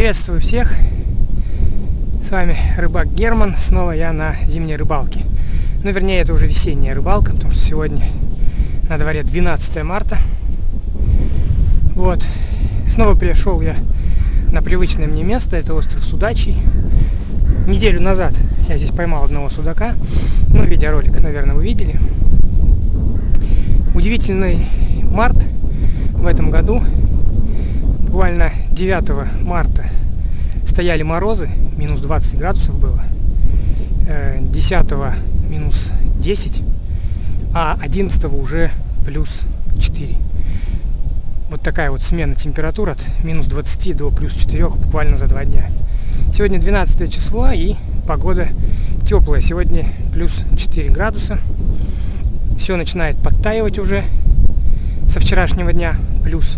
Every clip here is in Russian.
Приветствую всех, с вами рыбак Герман, снова я на зимней рыбалке. Ну, вернее, это уже весенняя рыбалка, потому что сегодня на дворе 12 марта. Вот, снова пришел я на привычное мне место, это остров Судачий. Неделю назад я здесь поймал одного судака, ну, видеоролик, наверное, вы видели. Удивительный март в этом году. Буквально 9 марта стояли морозы, минус 20 градусов было, 10 минус 10, а 11 уже плюс 4. Вот такая вот смена температур от минус 20 до плюс 4 буквально за 2 дня. Сегодня 12 число и погода теплая. Сегодня плюс 4 градуса. Все начинает подтаивать уже со вчерашнего дня плюс.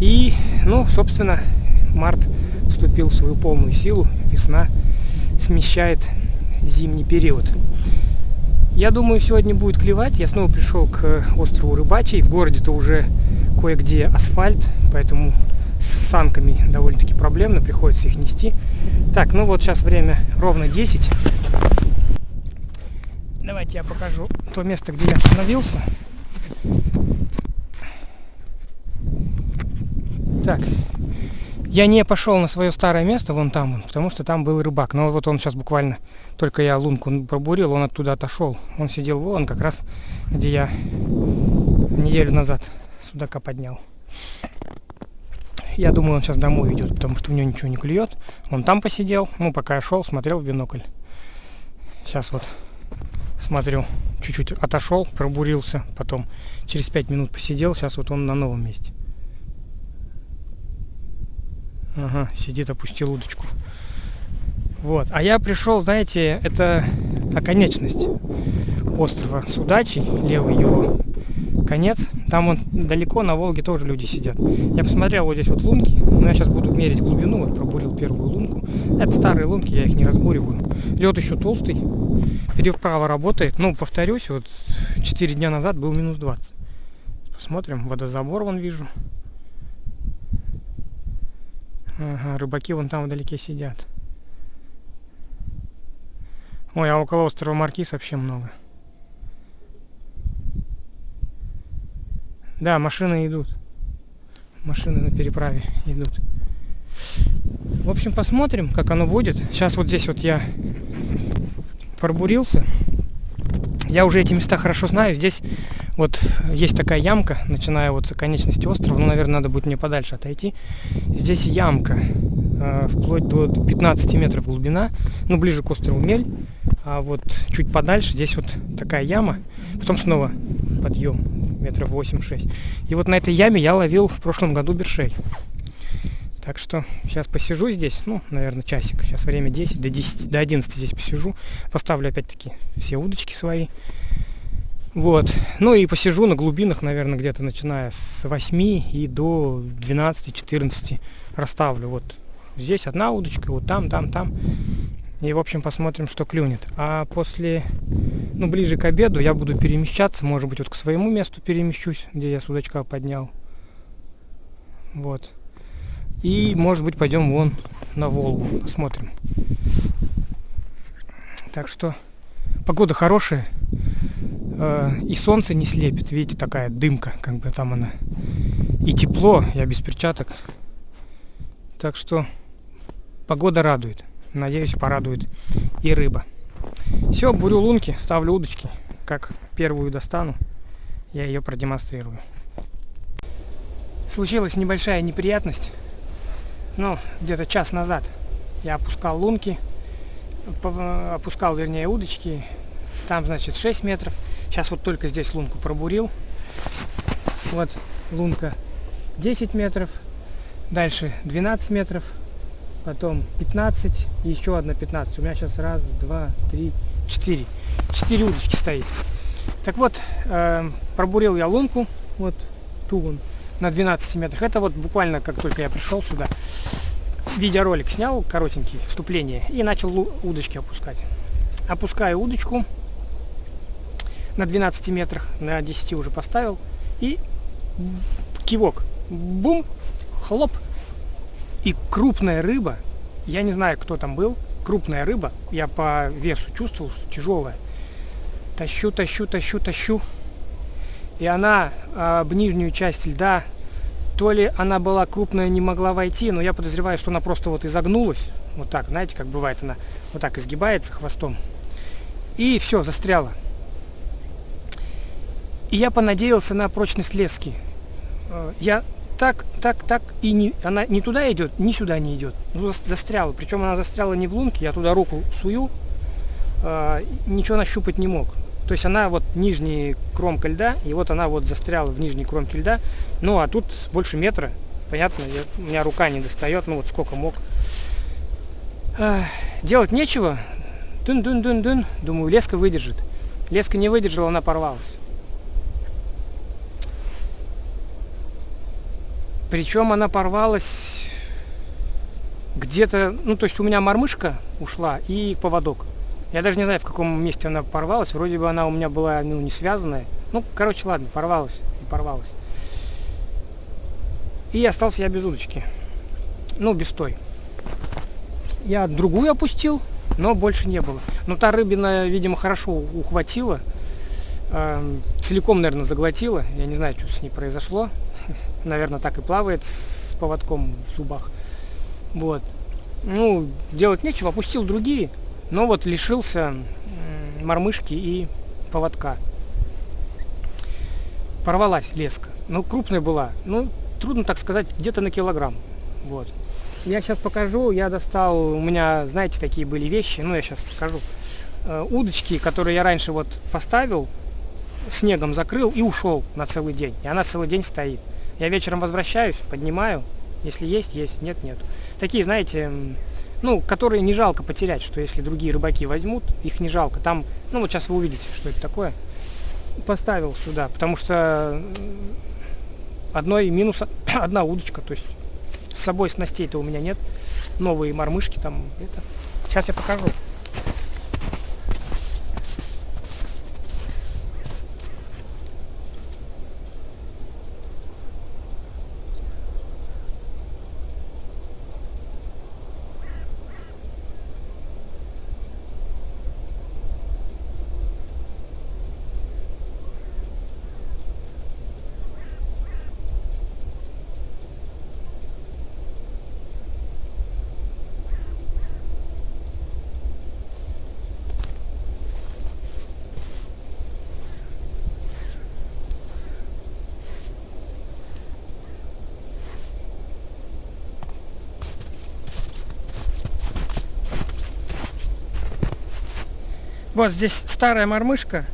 И, ну, собственно, март вступил в свою полную силу. Весна смещает зимний период. Я думаю, сегодня будет клевать. Я снова пришел к острову Рыбачий. В городе-то уже кое-где асфальт, поэтому с санками довольно-таки проблемно, приходится их нести. Так, ну вот сейчас время ровно 10. Давайте я покажу то место, где я остановился. Так, я не пошел на свое старое место, вон там, потому что там был рыбак. Но вот он сейчас буквально, только я лунку пробурил, он оттуда отошел. Он сидел вон, как раз, где я неделю назад судака поднял. Я думаю, он сейчас домой идет, потому что у него ничего не клюет. Он там посидел, ну, пока я шел, смотрел в бинокль. Сейчас вот смотрю, чуть-чуть отошел, пробурился, потом через 5 минут посидел, сейчас вот он на новом месте. Ага, сидит, опустил удочку. Вот, а я пришел, знаете, это оконечность острова Судачий, левый его конец. Там вон далеко на Волге тоже люди сидят. Я посмотрел вот здесь вот лунки, но я сейчас буду мерить глубину, вот пробурил первую лунку. Это старые лунки, я их не разбуриваю. Лед еще толстый, переправа работает. Ну, повторюсь, вот 4 дня назад был минус 20. Посмотрим, водозабор вон вижу. Ага, рыбаки вон там вдалеке сидят. Ой, а около острова Маркиз вообще много. Да, машины идут. Машины на переправе идут. В общем, посмотрим, как оно будет. Сейчас вот здесь вот я пробурился. Я уже эти места хорошо знаю. Здесь вот есть такая ямка, начиная вот с оконечности острова. Ну, наверное, надо будет мне подальше отойти. Здесь ямка, вплоть до 15 метров глубина. Ну, ближе к острову Мель. А вот чуть подальше здесь вот такая яма. Потом снова подъем метров 8-6. И вот на этой яме я ловил в прошлом году бершей. Так что сейчас посижу здесь, ну, наверное, часик. Сейчас время 10, до 11 здесь посижу. Поставлю опять-таки все удочки свои. Вот. Ну и посижу на глубинах, наверное, где-то начиная с 8 и до 12-14 расставлю. Вот здесь одна удочка, вот там. И, в общем, посмотрим, что клюнет. А после, ну, ближе к обеду я буду перемещаться. Может быть, вот к своему месту перемещусь, где я судачка поднял. Вот. И, может быть, пойдем вон на Волгу. Посмотрим. Так что погода хорошая. И солнце не слепит. Видите, такая дымка, как бы там она. И тепло, я без перчаток. Так что погода радует. Надеюсь, порадует и рыба. Все, бурю лунки, ставлю удочки. Как первую достану, я ее продемонстрирую. Случилась небольшая неприятность. Ну, где-то час назад я опускал лунки. Опускал, вернее, удочки. Там, значит, 6 метров. Сейчас вот только здесь лунку пробурил. Вот лунка 10 метров. Дальше 12 метров. Потом 15. И еще одна 15. У меня сейчас 1, 2, 3, 4. 4 удочки стоит. Так вот, пробурил я лунку. Вот ту вон на 12 метрах. Это вот буквально как только я пришел сюда. Видеоролик снял, коротенький, вступление. И начал удочки опускать. Опускаю удочку на 12 метрах, на 10 уже поставил. И кивок. Бум, хлоп. И крупная рыба, я не знаю, кто там был, крупная рыба, я по весу чувствовал, что тяжелая. Тащу. И она об нижнюю часть льда, то ли она была крупная, не могла войти, но я подозреваю, что она просто вот изогнулась. Вот так, знаете, как бывает, она вот так изгибается хвостом. И все, застряла. И я понадеялся на прочность лески. Я так, и она не туда идет, ни сюда не идет. Застряла. Причем она застряла не в лунке, я туда руку сую, ничего нащупать не мог. То есть она вот нижняя кромка льда, и вот она вот застряла в нижней кромке льда. Ну а тут больше метра, понятно, у меня рука не достает, ну вот сколько мог. Делать нечего. Дун. Думаю, леска выдержит. Леска не выдержала, она порвалась. Причем она порвалась где-то, ну то есть у меня мормышка ушла и поводок. Я даже не знаю, в каком месте она порвалась. Вроде бы она у меня была, ну, не связанная. Ну, короче, ладно, порвалась. И остался я без удочки. Ну, без той. Я другую опустил, но больше не было. Но та рыбина, видимо, хорошо ухватила. Целиком, наверное, заглотила. Я не знаю, что с ней произошло. Наверное, так и плавает с поводком в зубах. Вот. Ну, делать нечего, опустил другие. Но вот лишился мормышки и поводка. Порвалась леска. Ну, крупная была. Ну, трудно так сказать, где-то на килограмм. Вот. Я сейчас покажу. Я достал, у меня, знаете, такие были вещи. Ну, я сейчас покажу. Удочки, которые я раньше вот поставил, снегом закрыл и ушел на целый день. И она целый день стоит. Я вечером возвращаюсь, поднимаю. Если есть, нет. Такие, знаете, ну, которые не жалко потерять, что если другие рыбаки возьмут, их не жалко. Там, ну, вот сейчас вы увидите, что это такое. Поставил сюда, потому что одной минус одна удочка, то есть с собой снастей-то у меня нет. Новые мормышки там, это. Сейчас я покажу. Вот здесь старая мормышка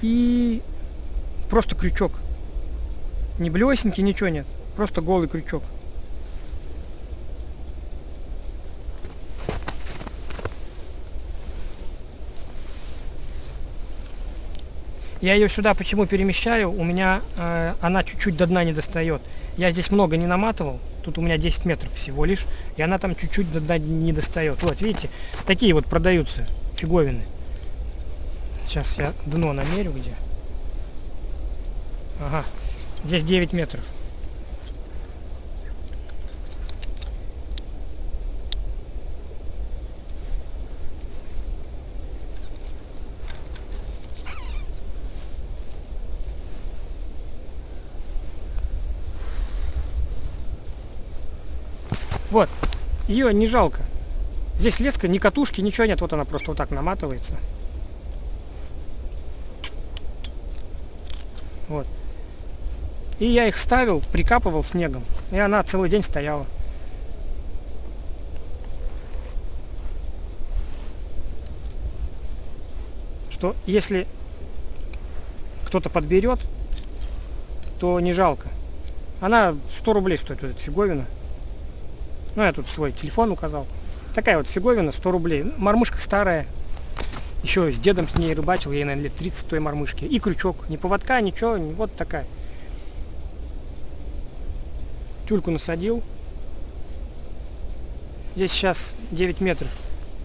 и просто крючок. Ни блесенки, ничего нет. Просто голый крючок. Я ее сюда почему перемещаю? У меня она чуть-чуть до дна не достает. Я здесь много не наматывал. Тут у меня 10 метров всего лишь. И она там чуть-чуть до дна не достает. Вот, видите, такие вот продаются фиговины. Сейчас я дно намерю где. Ага, здесь 9 метров. Вот, ее не жалко. Здесь леска, ни катушки, ничего нет. Вот она просто вот так наматывается. Вот. И я их ставил, прикапывал снегом. И она целый день стояла. Что если кто-то подберет, то не жалко. Она 100 рублей стоит, вот эта фиговина. Ну, я тут свой телефон указал. Такая вот фиговина, 100 рублей. Мормышка старая. Еще с дедом с ней рыбачил, ей, наверное, лет 30 той мормышки. И крючок. Ни поводка, ничего, вот такая. Тюльку насадил. Здесь сейчас 9 метров.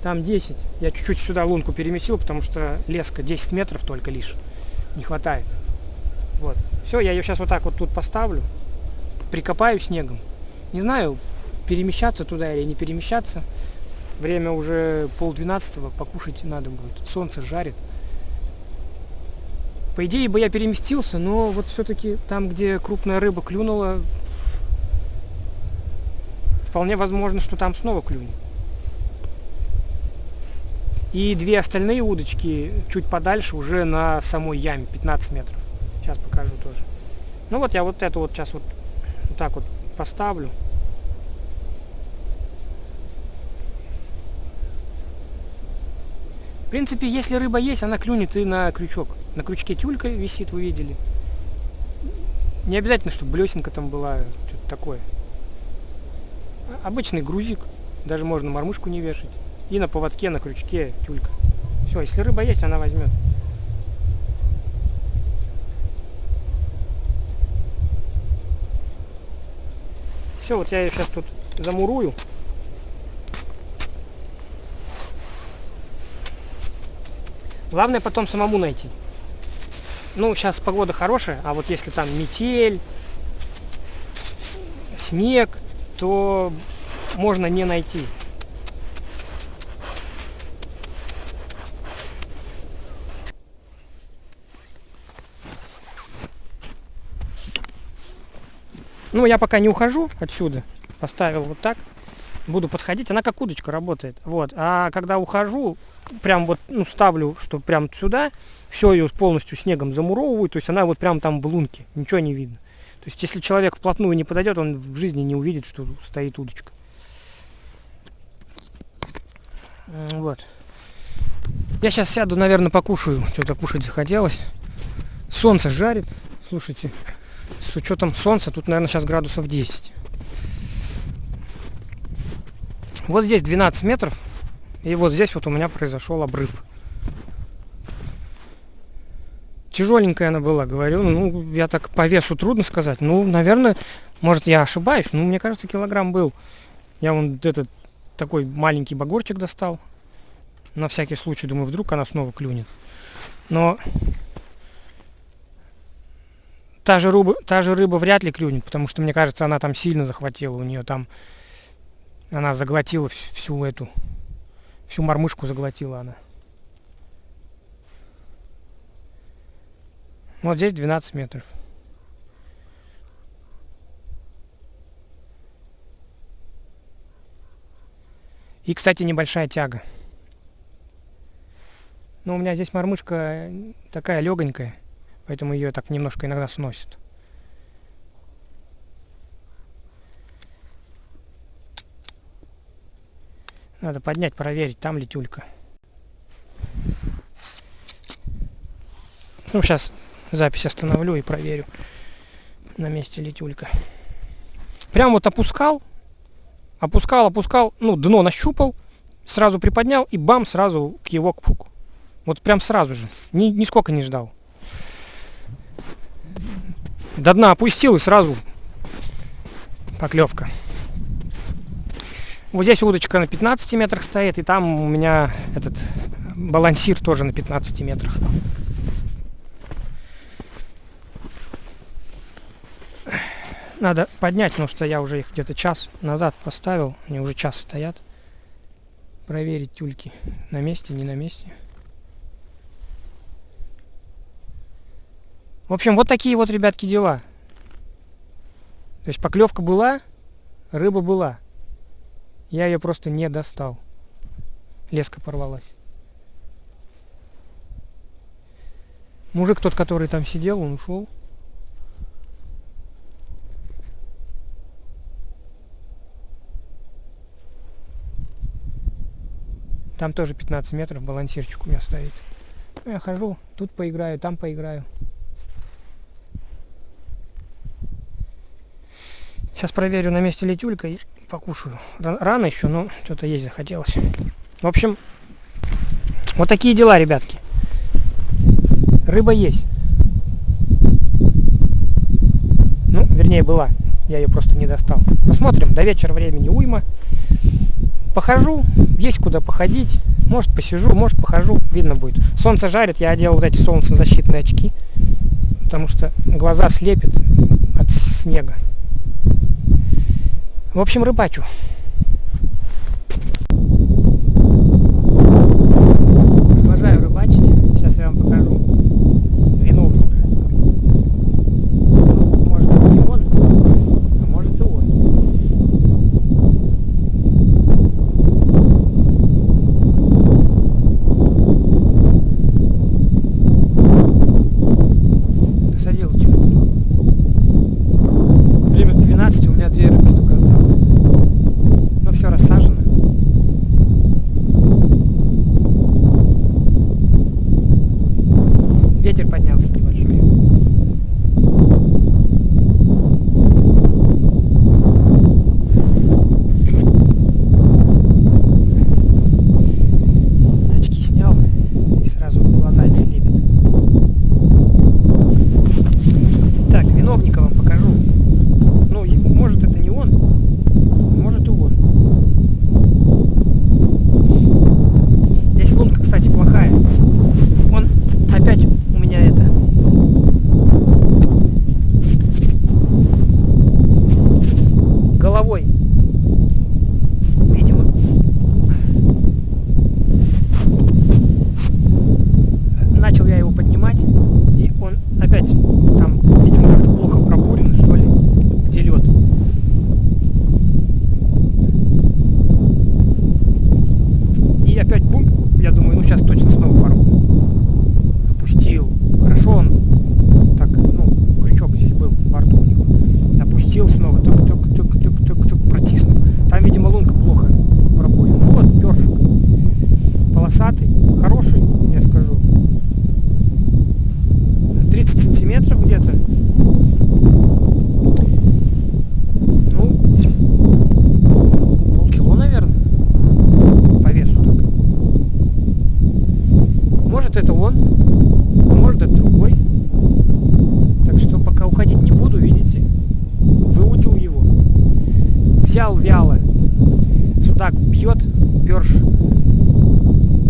Там 10. Я чуть-чуть сюда лунку переместил, потому что леска 10 метров только лишь. Не хватает. Вот. Все, я ее сейчас вот так вот тут поставлю. Прикопаю снегом. Не знаю, перемещаться туда или не перемещаться. Время уже 11:30, покушать надо будет. Солнце жарит. По идее бы я переместился, но вот все-таки там, где крупная рыба клюнула, вполне возможно, что там снова клюнет. И две остальные удочки чуть подальше, уже на самой яме, 15 метров. Сейчас покажу тоже. Ну вот я вот эту вот сейчас вот так вот поставлю. В принципе, если рыба есть, она клюнет и на крючок. На крючке тюлька висит, вы видели. Не обязательно, чтобы блесенка там была, что-то такое. Обычный грузик. Даже можно мормышку не вешать. И на поводке, на крючке тюлька. Все, если рыба есть, она возьмет. Все, вот я ее сейчас тут замурую. Главное потом самому найти. Ну, сейчас погода хорошая, а вот если там метель, снег, то можно не найти. Ну, я пока не ухожу отсюда. Поставил вот так. Буду подходить. Она как удочка работает. Вот. А когда ухожу, прям вот, ну, ставлю, что прям сюда, все ее полностью снегом замуровываю. То есть она вот прям там в лунке. Ничего не видно. То есть если человек вплотную не подойдет, он в жизни не увидит, что стоит удочка. Вот. Я сейчас сяду, наверное, покушаю. Что-то кушать захотелось. Солнце жарит. Слушайте. С учетом солнца, тут, наверное, сейчас градусов 10. Вот здесь 12 метров. И вот здесь вот у меня произошел обрыв. Тяжеленькая она была, говорю. Ну, я так по весу трудно сказать. Ну, наверное, может, я ошибаюсь. Ну, мне кажется, килограмм был. Я вон этот такой маленький багорчик достал. На всякий случай, думаю, вдруг она снова клюнет. Но та же рыба вряд ли клюнет, потому что, мне кажется, она там сильно захватила. У нее там, она заглотила всю мормышку заглотила она. Вот здесь 12 метров. И, кстати, небольшая тяга. Но у меня здесь мормышка такая легонькая, поэтому ее так немножко иногда сносит. Надо поднять, проверить, там ли тюлька. Ну, сейчас запись остановлю и проверю, на месте ли тюлька. Прям вот опускал, ну, дно нащупал, сразу приподнял и бам, сразу к его кпуку. Вот прям сразу же, нисколько не ждал. До дна опустил и сразу поклевка. Вот здесь удочка на 15 метрах стоит, и там у меня этот балансир тоже на 15 метрах. Надо поднять, потому что я уже их где-то час назад поставил, они уже час стоят. Проверить тюльки на месте, не на месте. В общем, вот такие вот, ребятки, дела. То есть поклевка была, рыба была. Я ее просто не достал. Леска порвалась. Мужик тот, который там сидел, он ушел. Там тоже 15 метров, балансирчик у меня стоит. Я хожу, тут поиграю, там поиграю. Сейчас проверю, на месте ли тюлька, и покушаю. Рано еще, но что-то есть захотелось. В общем, вот такие дела, ребятки. Рыба есть. Ну, вернее, была. Я ее просто не достал. Посмотрим, до вечера времени уйма. Похожу, есть куда походить. Может, посижу, может, похожу, видно будет. Солнце жарит, я одел вот эти солнцезащитные очки, потому что глаза слепит от снега. В В общем, рыбачу. Продолжаю рыбачить. Сейчас я вам покажу виновника. Может быть не он, а может и он. Насадил тюльку. Время 12, у меня 2 рыбки только осталось. Но все рассажено. Ветер поднялся небольшой. Очки снял и сразу глаза слепит. Так, виновника вам покажу. Ну, может это не он, может и он. Здесь лунка, кстати, плохая. Он опять у меня это... головой. Видимо. Начал я его поднимать, и он опять там, видимо, как-то плохо пробурен, что ли, где лед. И опять бум, я думаю, ну сейчас точно снова порву. Опустил. Хорошо он так, ну, крючок здесь был во рту у него. Опустил снова, тук-тук-тук-тук-тук-тук, протиснул. Там, видимо, лунка плохо пробурена. Ну вот, першик. Полосатый, хороший, я скажу. 30 сантиметров где-то. Ну, полкило, наверное. По весу так. Может это он, а может это другой. Так что пока уходить не буду, видите. Выудил его. Взял вяло. Судак бьет, перш.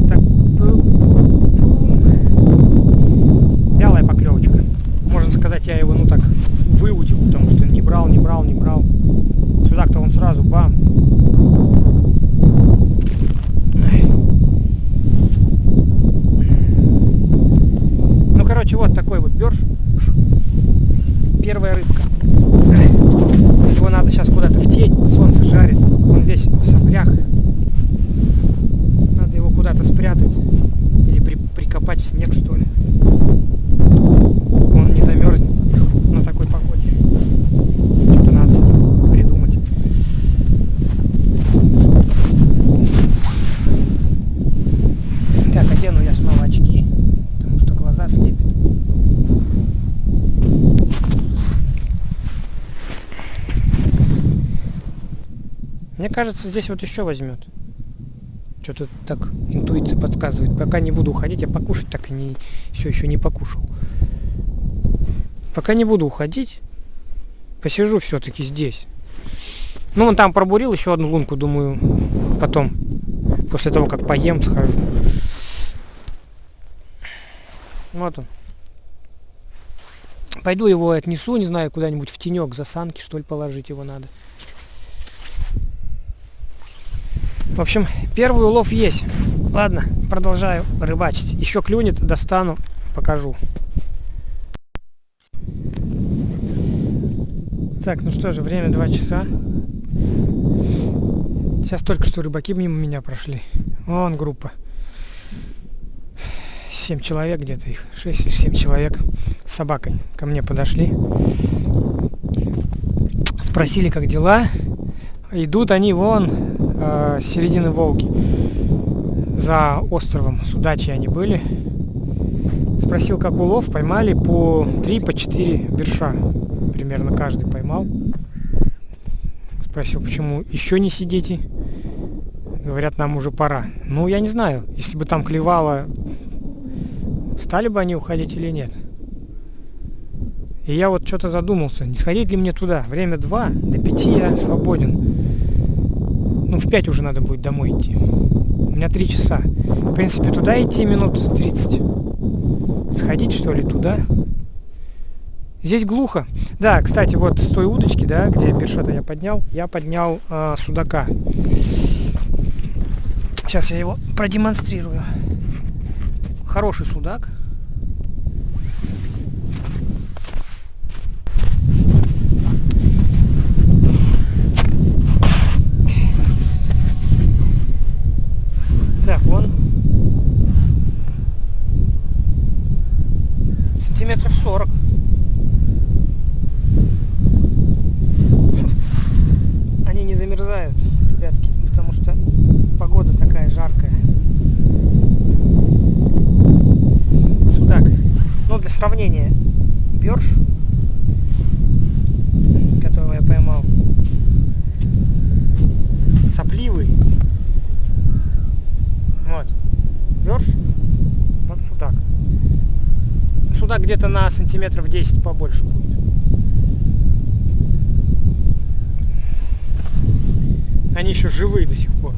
Так. Вялая поклевочка. Можно сказать, я его, ну так, выудил, потому что не брал. Судак-то он сразу бам. Ну, короче, вот такой вот берж. Первая рыбка. Его надо сейчас куда-то в тень. Солнце жарит. Он весь в соплях. Надо его куда-то спрятать. Или прикопать в снег, что ли. Он не замерзнет на такой погоде. Что-то надо с ним придумать. Так, одену я снова очки, потому что глаза слепит. Мне кажется, здесь вот еще возьмет. Что-то так интуиция подсказывает. Пока не буду уходить, я покушать так и все еще не покушал. Пока не буду уходить, посижу все-таки здесь. Ну, он там пробурил еще одну лунку, думаю, потом, после того, как поем, схожу. Вот он. Пойду его отнесу, не знаю, куда-нибудь в тенек за санки, что ли, положить его надо. В общем, первый улов есть. Ладно, продолжаю рыбачить. Еще клюнет, достану, покажу. Так, ну что же, время 2 часа. Сейчас только что рыбаки мимо меня прошли. Вон группа. 7 человек где-то их. 6 или 7 человек с собакой ко мне подошли. Спросили, как дела. Идут они вон с середины Волги. За островом Судачьи они были. Спросил, как улов. Поймали по 3, по 4 берша. Примерно каждый поймал. Спросил, почему еще не сидите. Говорят, нам уже пора. Ну, я не знаю. Если бы там клевало, стали бы они уходить или нет. И я вот что-то задумался, не сходить ли мне туда. Время 2, до 5 я свободен. Ну, в 5 уже надо будет домой идти. У меня 3 часа. В принципе, туда идти минут 30. Сходить, что ли, туда. Здесь глухо. Да, кстати, вот с той удочки, да, где бершета я поднял судака. Сейчас я его продемонстрирую. Хороший судак. Так, вон. Сантиметров 40. Они не замерзают, ребятки, потому что погода такая жаркая. Судак. Ну, для сравнения, берш, которого я поймал, сопливый. Вот. Берш, вот судак. Судак где-то на сантиметров 10 побольше будет. Они еще живые до сих пор.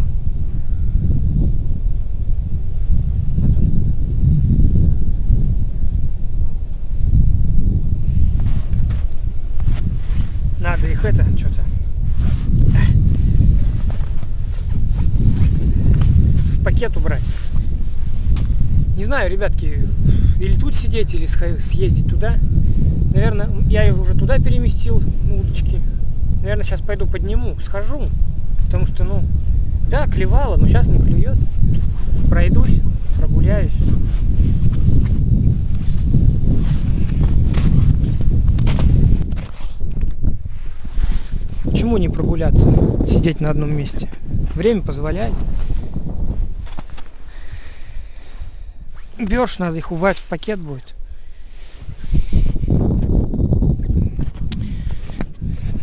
Вот он. Надо их что-то в пакет убрать. Не знаю, ребятки, или тут сидеть, или съездить туда. Наверное, я их уже туда переместил, удочки. Наверное, сейчас пойду подниму, схожу. Потому что, да, клевало, но сейчас не клюет. Пройдусь, прогуляюсь. Почему не прогуляться? Сидеть на одном месте. Время позволяет. Берешь, надо их убрать в пакет будет.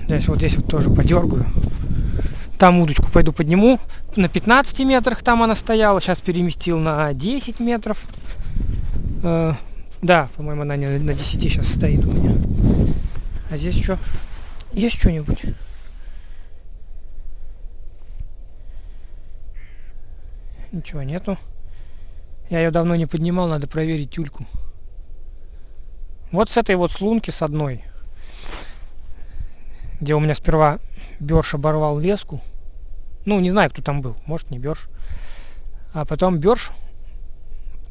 Здесь вот тоже подергаю. Там удочку пойду подниму. На 15 метрах там она стояла. Сейчас переместил на 10 метров. Да, по-моему, она на 10 сейчас стоит у меня. А здесь что? Есть что-нибудь? Ничего нету. Я ее давно не поднимал, надо проверить тюльку. Вот с этой вот с лунки, с одной, где у меня сперва берш оборвал леску. Не знаю, кто там был. Может, не берш. А потом берш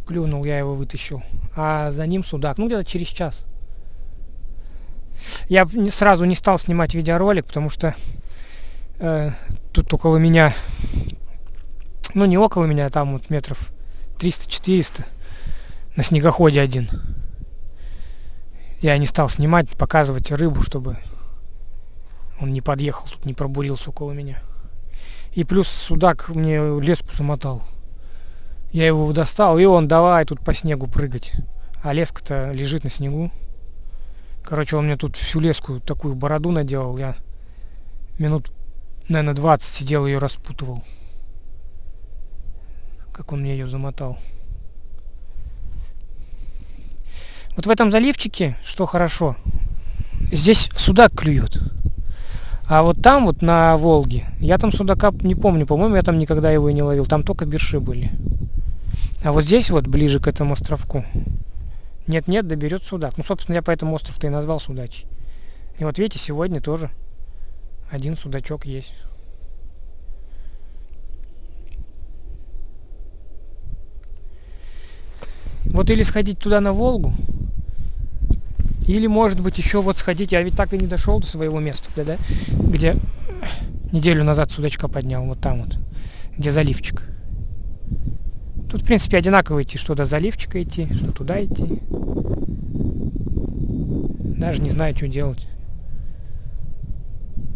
клюнул, я его вытащил. А за ним судак. Где-то через час. Я сразу не стал снимать видеоролик, потому что тут около меня, не около меня, а там вот метров 300-400 на снегоходе один. Я не стал снимать, показывать рыбу, чтобы он не подъехал, тут не пробурился около меня. И плюс судак мне леску замотал. Я его достал, и он давай тут по снегу прыгать. А леска-то лежит на снегу. Короче, он мне тут всю леску такую бороду наделал. Я минут, наверное, 20 сидел, ее распутывал. Как он мне ее замотал. Вот в этом заливчике, что хорошо, здесь судак клюет. А вот там вот на Волге, я там судака не помню, по-моему, я там никогда его и не ловил. Там только берши были. А вот здесь вот, ближе к этому островку, нет-нет, доберет судак. Собственно, я поэтому остров-то и назвал Судачий. И вот видите, сегодня тоже один судачок есть. Вот или сходить туда на Волгу, или, может быть, еще вот сходить. Я ведь так и не дошел до своего места, да, где неделю назад судачка поднял, вот там вот, где заливчик. Тут, в принципе, одинаково идти, что до заливчика идти, что туда идти. Даже не знаю, что делать.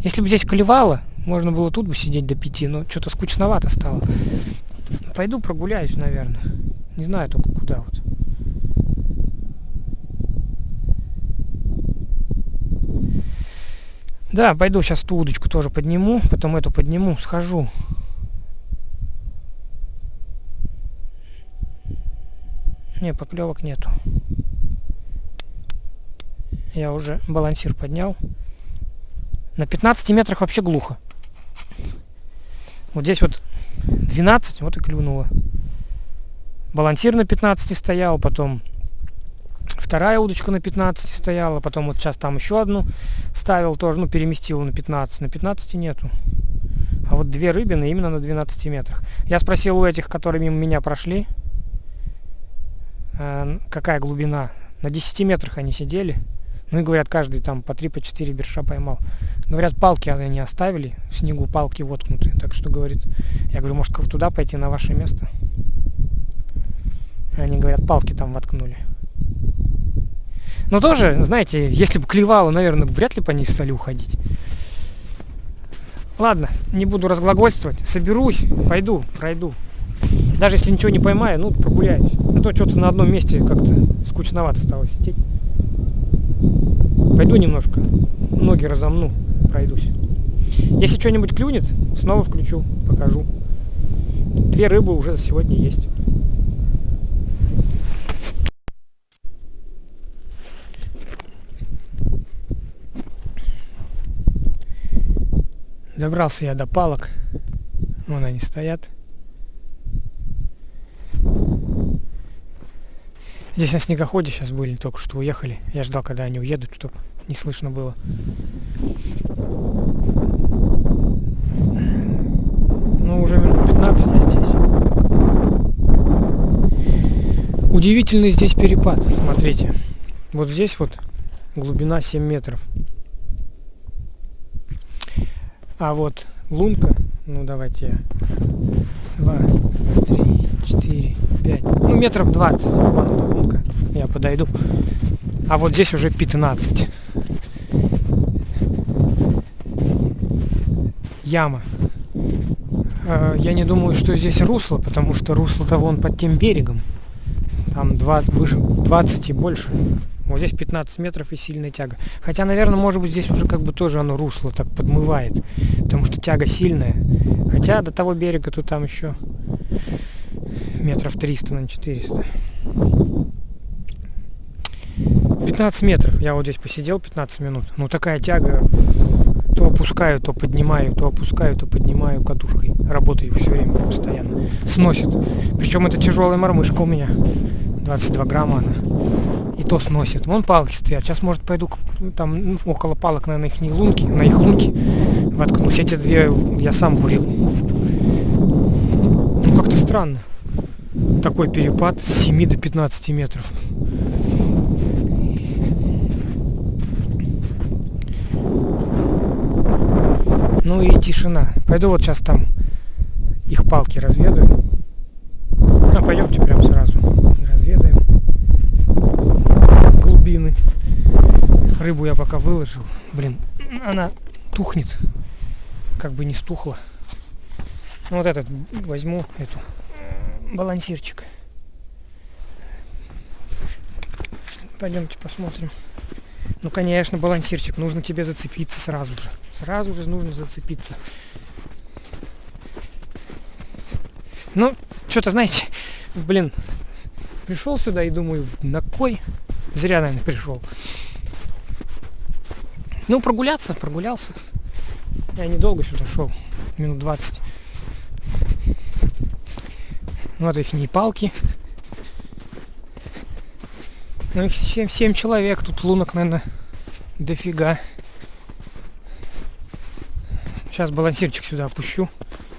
Если бы здесь клевало, можно было тут бы сидеть до 5, но что-то скучновато стало. Пойду прогуляюсь, наверное. Не знаю только куда вот. Да, пойду сейчас ту удочку тоже подниму, потом эту подниму, схожу. Не, поклевок нету. Я уже балансир поднял. На 15 метрах вообще глухо. Вот здесь вот 12, вот и клюнуло. Балансир на 15 стоял, потом вторая удочка на 15 стояла, потом вот сейчас там еще одну ставил тоже, ну, переместил на 15. На 15 нету. А вот две рыбины именно на 12 метрах. Я спросил у этих, которые мимо меня прошли, какая глубина. На 10 метрах они сидели. Ну и говорят, каждый там по 3, по 4 берша поймал. Говорят, палки они оставили, в снегу палки воткнуты. Так что, говорит, я говорю, может, туда пойти на ваше место? Они говорят, палки там воткнули. Но тоже, знаете, если бы клевало, наверное, вряд ли по ней стали уходить. Ладно, не буду разглагольствовать. Соберусь, пойду, пройду. Даже если ничего не поймаю, ну, прогуляюсь. А то что-то на одном месте как-то скучновато стало сидеть. Пойду немножко, ноги разомну, пройдусь. Если что-нибудь клюнет, снова включу, покажу. 2 рыбы уже за сегодня есть. Добрался я до палок. Вон они стоят. Здесь на снегоходе сейчас были, только что уехали. Я ждал, когда они уедут, чтобы не слышно было. Ну, уже минут 15 я здесь. Удивительный здесь перепад. Смотрите. Вот здесь вот глубина 7 метров. А вот лунка, ну давайте я 2, 3, 4, 5, ну метров 20 лунка, я подойду. А вот здесь уже 15. Яма. Я не думаю, что здесь русло, потому что русло-то вон под тем берегом. Там 20, выше 20 и больше. Вот здесь 15 метров и сильная тяга. Хотя, наверное, может быть, здесь уже как бы тоже оно русло так подмывает. Потому что тяга сильная. Хотя до того берега тут там еще метров 300 на 400. 15 метров. Я вот здесь посидел 15 минут. Ну, такая тяга. То опускаю, то поднимаю, то опускаю, то поднимаю катушкой. Работаю все время постоянно. Сносит. Причем это тяжелая мормышка у меня. 22 грамма она. И то сносит. Вон палки стоят. Сейчас, может, пойду там около палок, наверное, их лунки, на их лунки воткнусь. Эти 2 я сам бурил. Ну, как-то странно. Такой перепад с 7 до 15 метров. Ну и тишина. Пойду вот сейчас там их палки разведаю. Пойдемте прям сразу и разведаем глубины. Рыбу я пока выложил. Блин, она тухнет. Как бы не стухла. Ну, вот этот возьму, эту балансирчик. Пойдемте посмотрим. Ну, конечно, балансирчик. Нужно тебе зацепиться сразу же. Сразу же нужно зацепиться. Ну, что-то, знаете, блин, пришел сюда и думаю, на кой? Зря, наверное, пришел. Ну, прогулялся. Я недолго сюда шел, минут 20. Вот их не палки. Ну, их 7 человек, тут лунок, наверное, дофига. Сейчас балансирчик сюда опущу.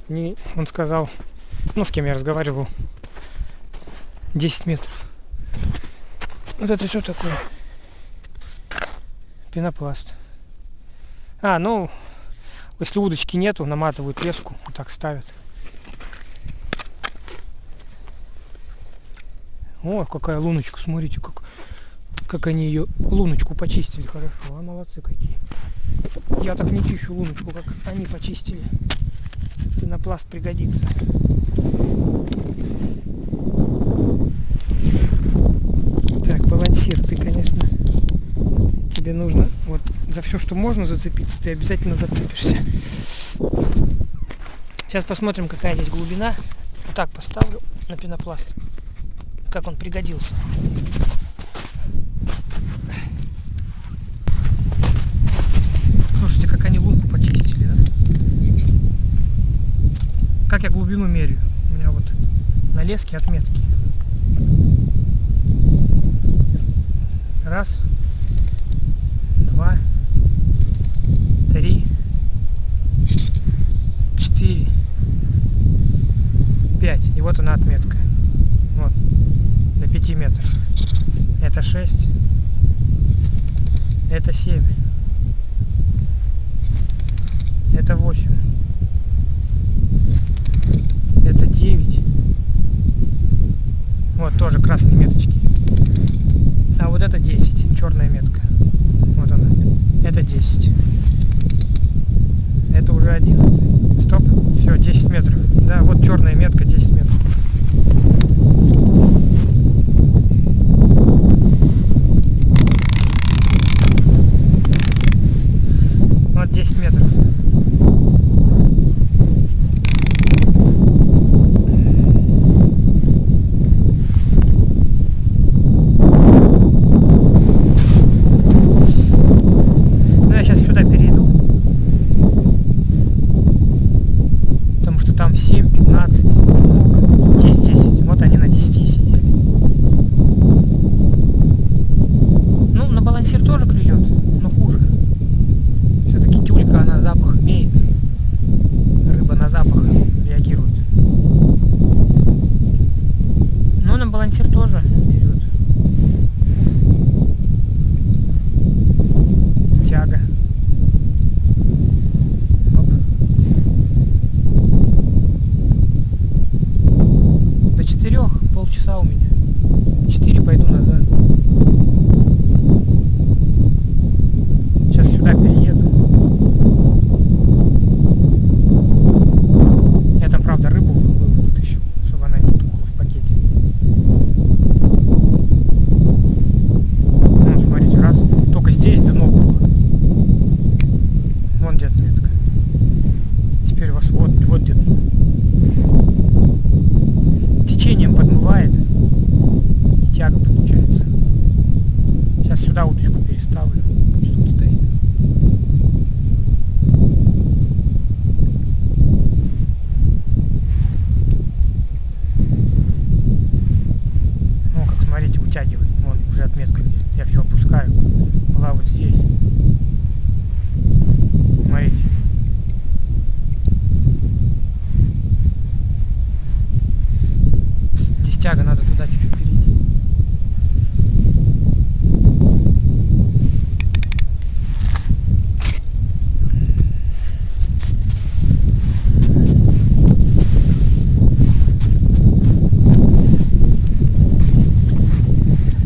И он сказал, ну, с кем я разговаривал, 10 метров. Вот это что такое? Пенопласт. Ну, если удочки нету, наматывают леску, вот так ставят. О, какая луночка, смотрите, как они ее, луночку почистили хорошо. Молодцы какие. Я так не чищу луночку, как они почистили. Пенопласт пригодится. Так, балансир, ты, конечно, тебе нужно вот за все, что можно зацепиться, ты обязательно зацепишься. Сейчас посмотрим, какая здесь глубина. Вот так поставлю на пенопласт, как он пригодился. Слушайте, как они лунку почистили, да? Как я глубину меряю? У меня вот на леске отметки. Раз, два, три, четыре, пять. И вот она отметка. Вот. До 5 метров. Это 6. Это 7. Это 8. Это 9. Вот тоже красные меточки. А вот это 10. Черная метка. Вот она. Это 10. Это уже 11. Стоп. Все, 10 метров. Да, вот черная метка, 10 метров. Вот 10 метров. Ну, я сейчас сюда перейду. Потому что там 7, 15, много. Здесь 10. Вот они на 10 сидели. Ну, на балансир тоже клюет, но хуже. Все-таки тюлька, она запах имеет. Рыба на запах реагирует. Но на балансир тоже берет. Тяга. Оп. До 4 полчаса у меня. 4 пойду назад. Сейчас сюда перееду. Я там, правда, рыбу вытащу, чтобы она не тухла в пакете. Ну, смотрите, раз. Только здесь дно было. Вон где отметка. Теперь у вас вот где дно. Течением подмывает. И тяга получается. Сейчас сюда удочку переставлю. Пусть тут стоит. Ну, как смотрите, утягивает. Вон уже отметка где. Я все опускаю. Была вот здесь. Смотрите. Здесь тяга, надо туда чуть-чуть перейти.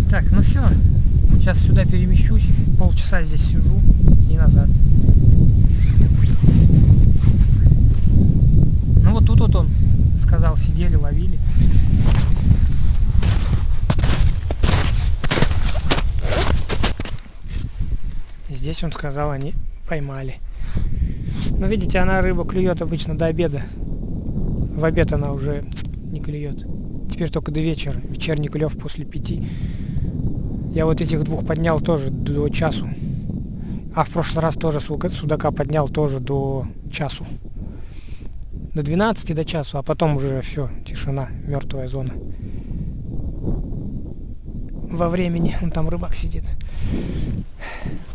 Так, ну все. Сейчас сюда перемещусь. Полчаса здесь сижу и назад. Ну вот тут вот он сказал, сидели, ловили. Здесь он сказал, они поймали. Но видите, она рыба клюет обычно до обеда. В обед она уже не клюет. Теперь только до вечера. Вечерний клев после 5. Я вот этих двух поднял тоже до часу. А в прошлый раз тоже судака поднял тоже до часу. До 12 до часу, а потом уже все, тишина, мертвая зона. Во времени, он там рыбак сидит.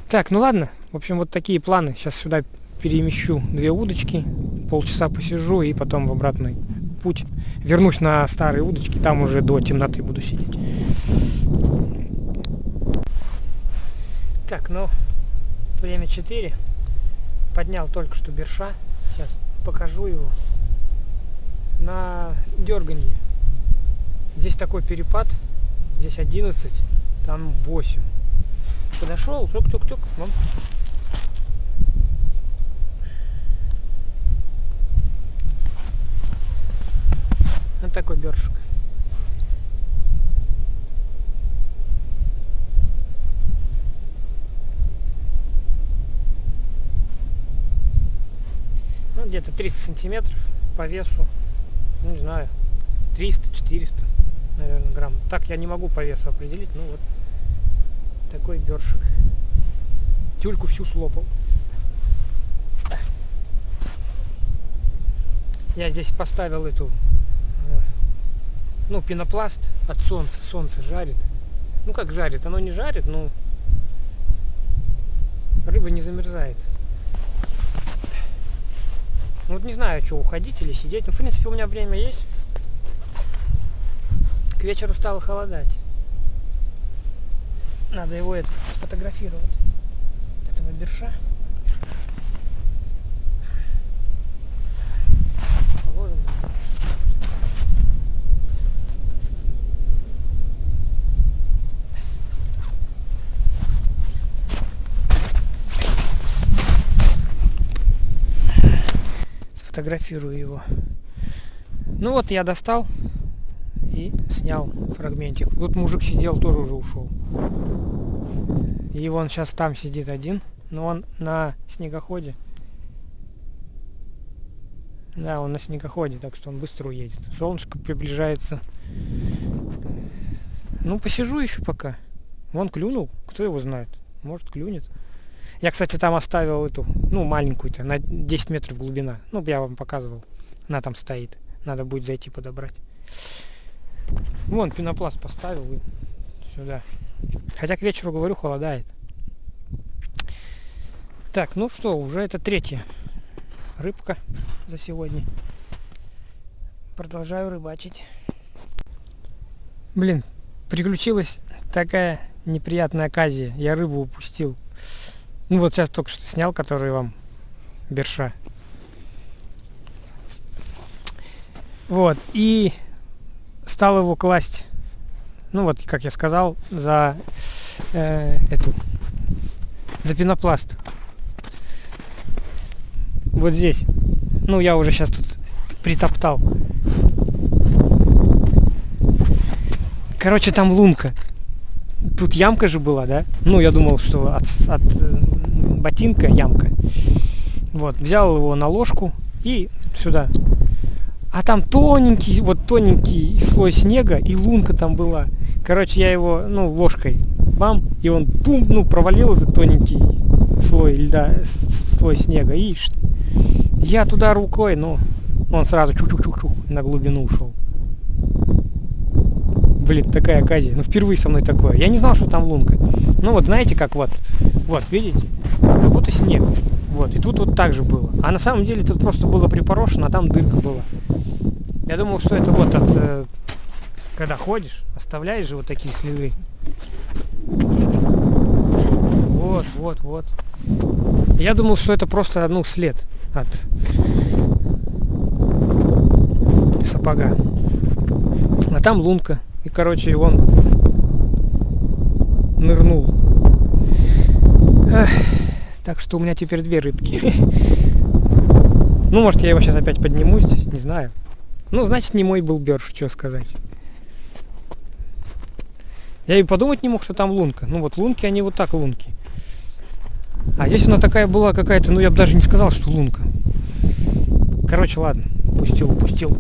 Так, ну ладно. В общем, вот такие планы. Сейчас сюда перемещу 2 удочки. Полчаса посижу и потом в обратный путь. Вернусь на старые удочки. Там уже до темноты буду сидеть. Так, ну, время 4. Поднял только что берша. Сейчас покажу его. На дерганье. Здесь такой перепад. Здесь 11, там 8. Подошел, тук-тук-тук. Вот такой бершик. Ну, где-то 300 сантиметров по весу. Ну, не знаю, 300-400, наверное, грамм. Так я не могу по весу определить, ну вот такой бершик. Тюльку всю слопал. Я здесь поставил эту, ну, пенопласт от солнца. Солнце жарит. Ну как жарит? Оно не жарит, но рыба не замерзает. Ну вот не знаю, что, уходить или сидеть. Ну, в принципе, у меня время есть. К вечеру стало холодать. Надо его сфотографировать. Этого берша. Положим. Сфотографирую его. Ну вот я достал и снял фрагментик. Тут мужик сидел, тоже уже ушел. И он сейчас там сидит один, но он на снегоходе. Да, он на снегоходе, так что он быстро уедет. Солнышко приближается. Ну, посижу еще пока. Вон клюнул, кто его знает. Может, клюнет. Я, кстати, там оставил эту, ну, маленькую-то, на 10 метров глубина. Ну, я вам показывал. Она там стоит. Надо будет зайти подобрать. Вон, пенопласт поставил и сюда. Хотя к вечеру, говорю, холодает. Так, ну что, уже это третья рыбка за сегодня. Продолжаю рыбачить. Блин, приключилась такая неприятная оказия. Я рыбу упустил. Ну вот сейчас только что снял, который вам берша. Вот, и стал его класть, ну вот, как я сказал, за за пенопласт. Вот здесь. Ну, я уже сейчас тут притоптал. Короче, там лунка. Тут ямка же была, да? Ну, я думал, что от ботинка ямка. Вот, взял его на ложку и сюда. А там тоненький слой снега, и лунка там была. Короче, я его, ну, ложкой бам, и он пум, ну, провалил этот тоненький слой льда, слой снега. И я туда рукой, но он сразу чух-чух-чух на глубину ушел. Блин, такая оказия. Ну, впервые со мной такое. Я не знал, что там лунка. Ну, вот, знаете, как вот, видите? Как будто снег. Вот, и тут вот так же было. А на самом деле тут просто было припорошено, а там дырка была. Я думал, что это вот от... когда ходишь, оставляешь же вот такие следы. Вот. Я думал, что это просто, ну, след от сапога. А там лунка. И, короче, он нырнул. Эх, так что у меня теперь 2 рыбки. Ну, может, я его сейчас опять подниму здесь, не знаю. Ну, значит, не мой был берш, что сказать. Я и подумать не мог, что там лунка. Ну, вот лунки, они вот так лунки. А здесь она такая была какая-то, ну, я бы даже не сказал, что лунка. Короче, ладно, упустил.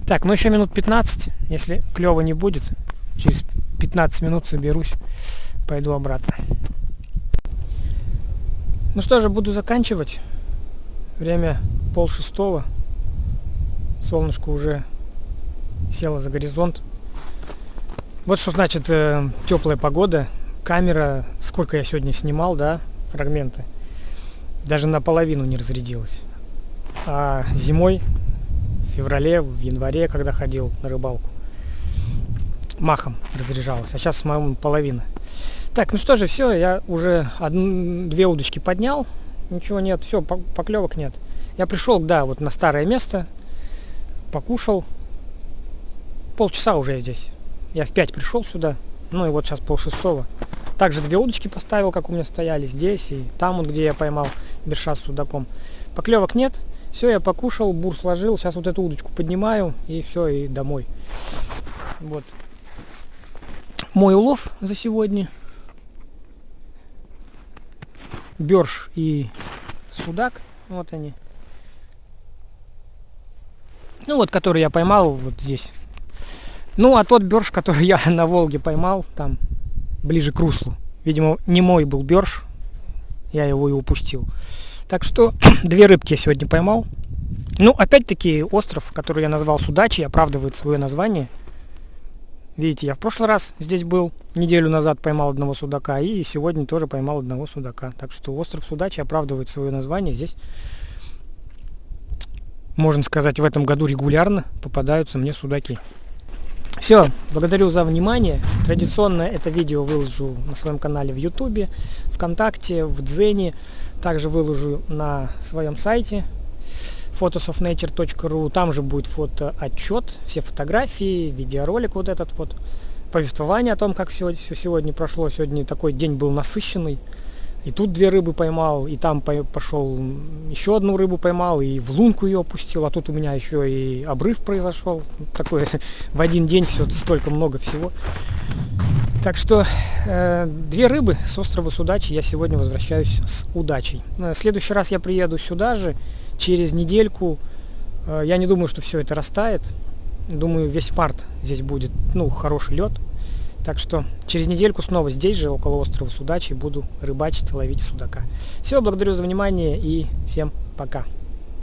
Так, ну еще минут 15, если клёво не будет, через 15 минут соберусь, пойду обратно. Ну что же, буду заканчивать. Время 5:30. Солнышко уже село за горизонт. Вот что значит теплая погода. Камера, сколько я сегодня снимал, да, фрагменты, даже наполовину не разрядилась. А зимой, в феврале, в январе, когда ходил на рыбалку, махом разряжалась. А сейчас, по-моему, половина. Так, ну что же, все, я уже 2 удочки поднял. Ничего нет, все, поклевок нет. Я пришел, да, вот на старое место, покушал. Полчаса уже я здесь. Я в 5 пришел сюда, ну и вот сейчас 5:30. Также 2 удочки поставил, как у меня стояли здесь и там, вот, где я поймал берша с судаком. Поклевок нет. Все, я покушал, бур сложил. Сейчас вот эту удочку поднимаю и все, и домой. Вот. Мой улов за сегодня. Берш и судак. Вот они. Ну вот, который я поймал вот здесь. Ну, а тот берш, который я на Волге поймал, там, ближе к руслу. Видимо, не мой был берш. Я его и упустил. Так что 2 рыбки я сегодня поймал. Ну, опять-таки, остров, который я назвал Судачий, оправдывает свое название. Видите, я в прошлый раз здесь был, неделю назад поймал одного судака, и сегодня тоже поймал одного судака. Так что остров Судачий оправдывает свое название. Здесь, можно сказать, в этом году регулярно попадаются мне судаки. Все, благодарю за внимание. Традиционно это видео выложу на своем канале в Ютубе, ВКонтакте, в Дзене. Также выложу на своем сайте photosofnature.ru. Там же будет фотоотчет, все фотографии, видеоролик вот этот вот, повествование о том, как все сегодня прошло. Сегодня такой день был насыщенный. И тут 2 рыбы поймал, и там пошел еще одну рыбу поймал, и в лунку ее опустил, а тут у меня еще и обрыв произошел. Такой в один день все столько много всего. Так что 2 рыбы с острова Судачий я сегодня возвращаюсь с удачей. В следующий раз я приеду сюда же, через недельку. Я не думаю, что все это растает. Думаю, весь март здесь будет, хороший лед. Так что через недельку снова здесь же, около острова Судачий, буду рыбачить и ловить судака. Все, благодарю за внимание и всем пока.